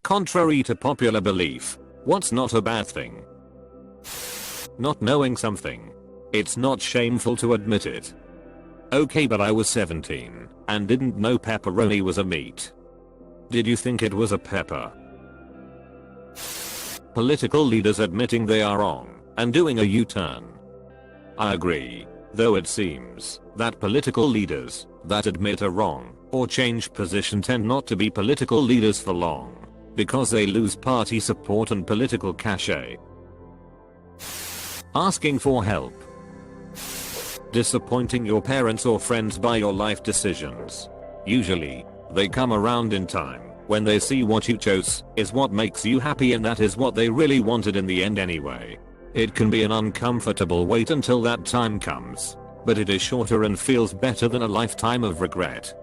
Contrary to popular belief, what's not a bad thing? Not knowing something. It's not shameful to admit it. Okay, but I was 17 and didn't know pepperoni was a meat. Did you think it was a pepper? Political leaders admitting they are wrong and doing a U-turn. I agree, though it seems that political leaders that admit are wrong or change position tend not to be political leaders for long because they lose party support and political cachet. Asking for help. Disappointing your parents or friends by your life decisions. Usually, they come around in time when they see what you chose is what makes you happy and that is what they really wanted in the end anyway. It can be an uncomfortable wait until that time comes, but it is shorter and feels better than a lifetime of regret.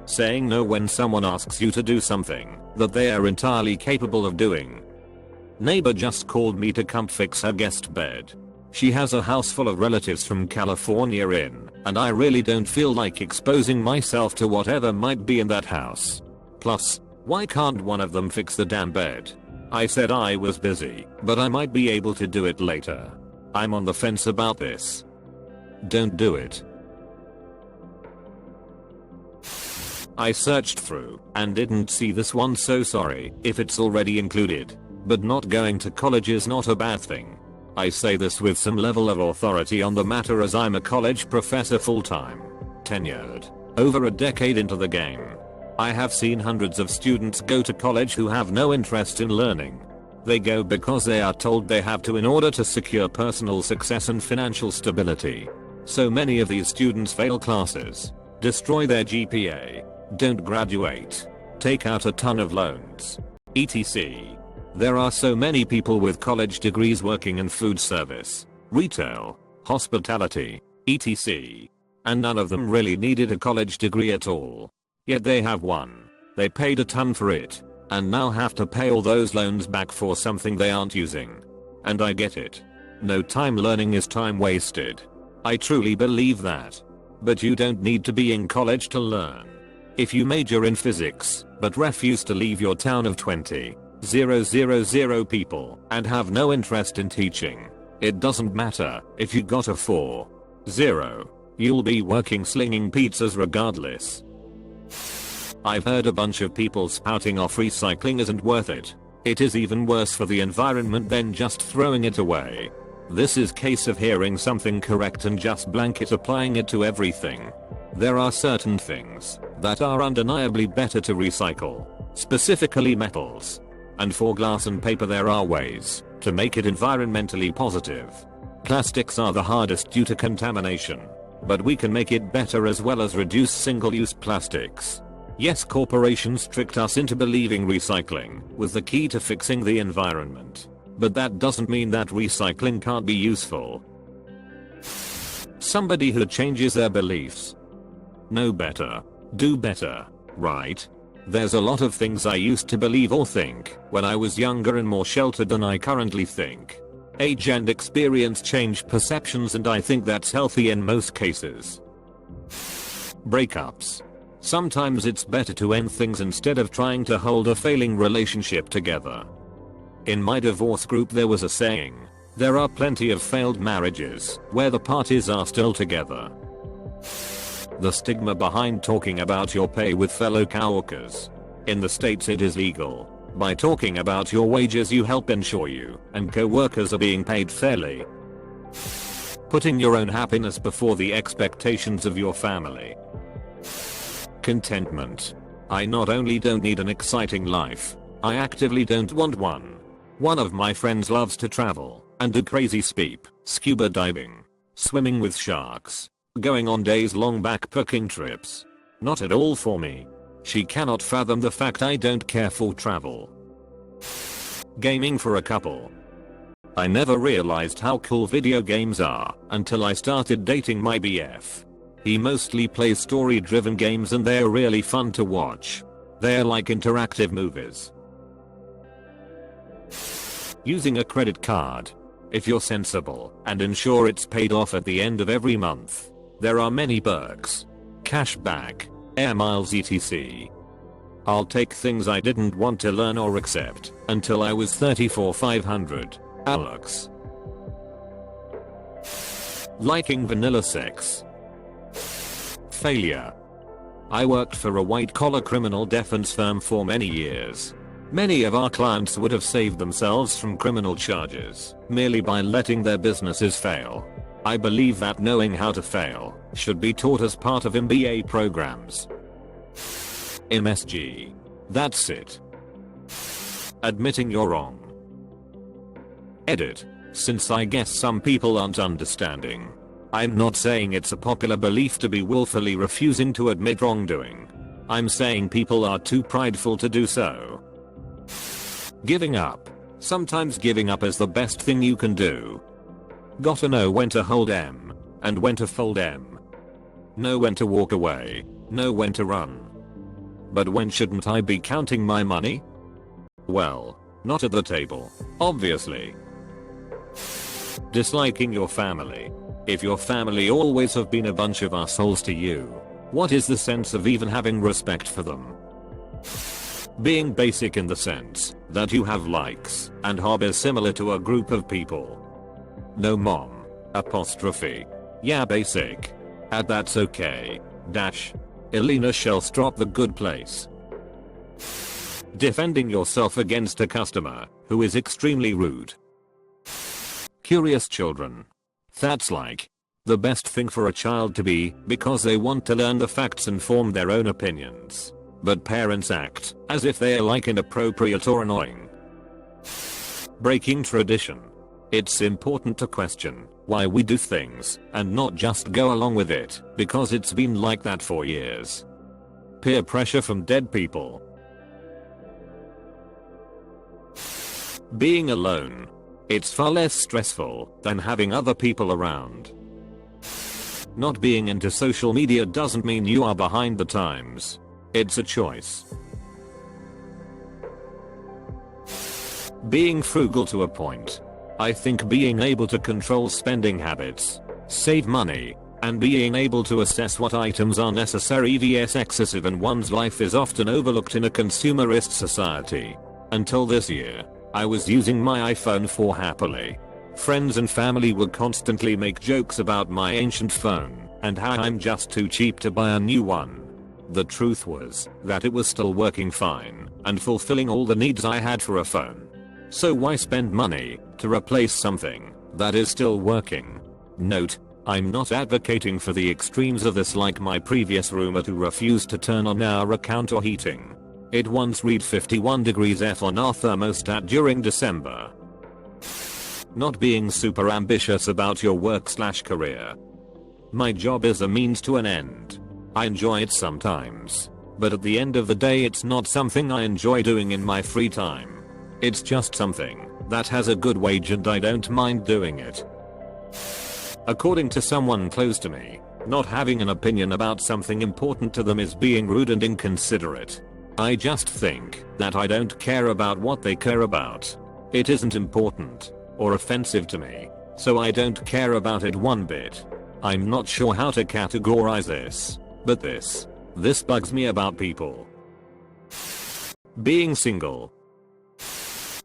Saying no when someone asks you to do something that they are entirely capable of doing. Neighbor just called me to come fix her guest bed. She has a house full of relatives from California in, and I really don't feel like exposing myself to whatever might be in that house. Plus, why can't one of them fix the damn bed? I said I was busy, but I might be able to do it later. I'm on the fence about this. Don't do it. I searched through and didn't see this one, so sorry if it's already included. But not going to college is not a bad thing. I say this with some level of authority on the matter as I'm a college professor full-time, tenured, over a decade into the game. I have seen hundreds of students go to college who have no interest in learning. They go because they are told they have to in order to secure personal success and financial stability. So many of these students fail classes, destroy their GPA, don't graduate, take out a ton of loans, etc. There are so many people with college degrees working in food service, retail, hospitality, etc. And none of them really needed a college degree at all. Yet they have one. They paid a ton for it, and now have to pay all those loans back for something they aren't using. And I get it. No time learning is time wasted. I truly believe that. But you don't need to be in college to learn. If you major in physics, but refuse to leave your town of 20,000 people and have no interest in teaching, it doesn't matter if you got a 4.0. You'll be working slinging pizzas regardless. I've heard a bunch of people spouting off recycling isn't worth it. It is even worse for the environment than just throwing it away. This is case of hearing something correct and just blanket applying it to everything. There are certain things that are undeniably better to recycle, specifically metals. And for glass and paper there are ways to make it environmentally positive. Plastics are the hardest due to contamination, but we can make it better as well as reduce single-use plastics. Yes, corporations tricked us into believing recycling was the key to fixing the environment. But that doesn't mean that recycling can't be useful. Somebody who changes their beliefs. Know better, do better, right? There's a lot of things I used to believe or think when I was younger and more sheltered than I currently think. Age and experience change perceptions, and I think that's healthy in most cases. Breakups. Sometimes it's better to end things instead of trying to hold a failing relationship together. In my divorce group there was a saying, there are plenty of failed marriages where the parties are still together. The stigma behind talking about your pay with fellow coworkers. In the States it is legal. By talking about your wages you help ensure you and coworkers are being paid fairly. Putting your own happiness before the expectations of your family. Contentment. I not only don't need an exciting life, I actively don't want one. One of my friends loves to travel and do crazy scuba diving, swimming with sharks, going on days-long backpacking trips. Not at all for me. She cannot fathom the fact I don't care for travel. Gaming for a couple. I never realized how cool video games are until I started dating my BF. He mostly plays story-driven games and they're really fun to watch. They're like interactive movies. Using a credit card. If you're sensible and ensure it's paid off at the end of every month, there are many perks. Cashback, air miles etc. I'll take things I didn't want to learn or accept until I was 34,500. Alex. Liking vanilla sex. Failure. I worked for a white-collar criminal defense firm for many years. Many of our clients would have saved themselves from criminal charges merely by letting their businesses fail. I believe that knowing how to fail should be taught as part of MBA programs. MSG. That's it. Admitting you're wrong. Edit. Since I guess some people aren't understanding. I'm not saying it's a popular belief to be willfully refusing to admit wrongdoing. I'm saying people are too prideful to do so. Giving up. Sometimes giving up is the best thing you can do. Gotta know when to hold M and when to fold M. Know when to walk away. Know when to run. But when shouldn't I be counting my money? Well, not at the table, obviously. Disliking your family. If your family always have been a bunch of assholes to you, what is the sense of even having respect for them? Being basic in the sense that you have likes and hobbies similar to a group of people. No mom. Apostrophe. Yeah, basic. And that's okay. Dash. Elena Shellstrop, The Good Place. Defending yourself against a customer who is extremely rude. Curious children. That's like the best thing for a child to be because they want to learn the facts and form their own opinions. But parents act as if they are like inappropriate or annoying. Breaking tradition. It's important to question why we do things and not just go along with it because it's been like that for years. Peer pressure from dead people. Being alone. It's far less stressful than having other people around. Not being into social media doesn't mean you are behind the times. It's a choice. Being frugal to a point. I think being able to control spending habits, save money, and being able to assess what items are necessary vs excessive in one's life is often overlooked in a consumerist society. Until this year, I was using my iPhone 4 happily. Friends and family would constantly make jokes about my ancient phone and how I'm just too cheap to buy a new one. The truth was that it was still working fine and fulfilling all the needs I had for a phone. So why spend money to replace something that is still working? Note, I'm not advocating for the extremes of this like my previous roommate who refused to turn on our account or heating. It once read 51 degrees F on our thermostat during December. Not being super ambitious about your work/career. My job is a means to an end. I enjoy it sometimes, but at the end of the day it's not something I enjoy doing in my free time. It's just something that has a good wage and I don't mind doing it. According to someone close to me, not having an opinion about something important to them is being rude and inconsiderate. I just think that I don't care about what they care about. It isn't important or offensive to me, so I don't care about it one bit. I'm not sure how to categorize this, but this bugs me about people. Being single.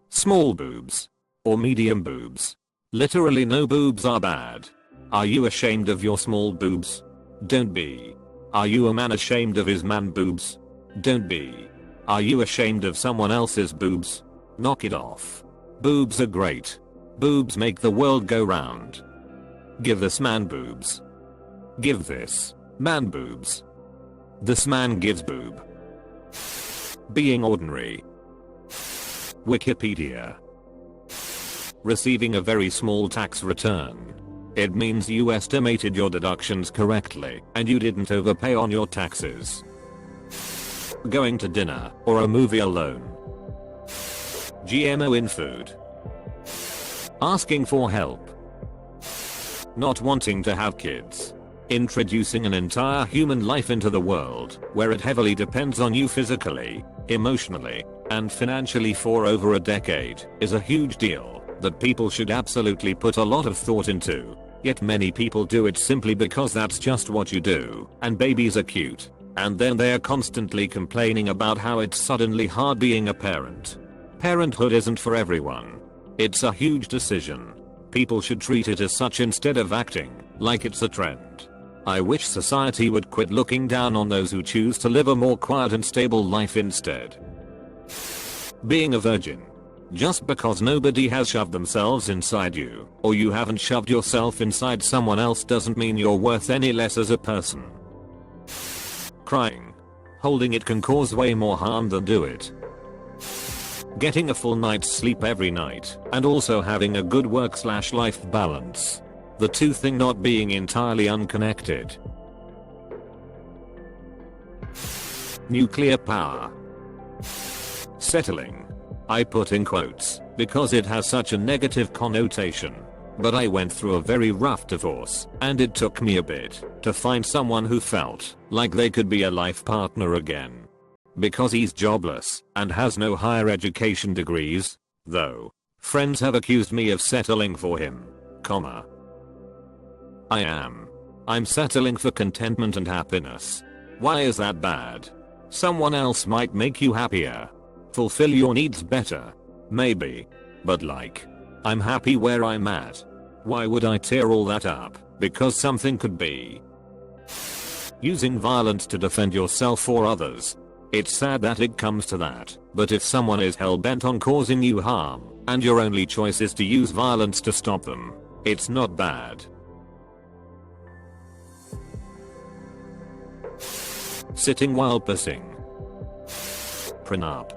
Small boobs. Or medium boobs. Literally no boobs are bad. Are you ashamed of your small boobs? Don't be. Are you a man ashamed of his man boobs? Don't be. Are you ashamed of someone else's boobs? Knock it off. Boobs are great. Boobs make the world go round. Give this man boobs. Give this man boobs. This man gives boob. Being ordinary. Wikipedia. Receiving a very small tax return. It means you estimated your deductions correctly and you didn't overpay on your taxes. Going to dinner or a movie alone. GMO in food. Asking for help. Not wanting to have kids. Introducing an entire human life into the world where it heavily depends on you physically, emotionally, and financially for over a decade is a huge deal that people should absolutely put a lot of thought into. Yet many people do it simply because that's just what you do, and babies are cute. And then they are constantly complaining about how it's suddenly hard being a parent. Parenthood isn't for everyone. It's a huge decision. People should treat it as such instead of acting like it's a trend. I wish society would quit looking down on those who choose to live a more quiet and stable life instead. Being a virgin. Just because nobody has shoved themselves inside you, or you haven't shoved yourself inside someone else, doesn't mean you're worth any less as a person. Crying. Holding it can cause way more harm than do it. Getting a full night's sleep every night, and also having a good work/life balance. The two thing not being entirely unconnected. Nuclear power. Settling. I put in quotes because it has such a negative connotation. But I went through a very rough divorce, and it took me a bit to find someone who felt like they could be a life partner again. Because he's jobless and has no higher education degrees, though. Friends have accused me of settling for him, comma. I'm settling for contentment and happiness. Why is that bad? Someone else might make you happier. Fulfill your needs better. Maybe. But like. I'm happy where I'm at. Why would I tear all that up because something could be? Using violence to defend yourself or others. It's sad that it comes to that, but if someone is hell-bent on causing you harm, and your only choice is to use violence to stop them, it's not bad. Sitting while pissing. Prenup.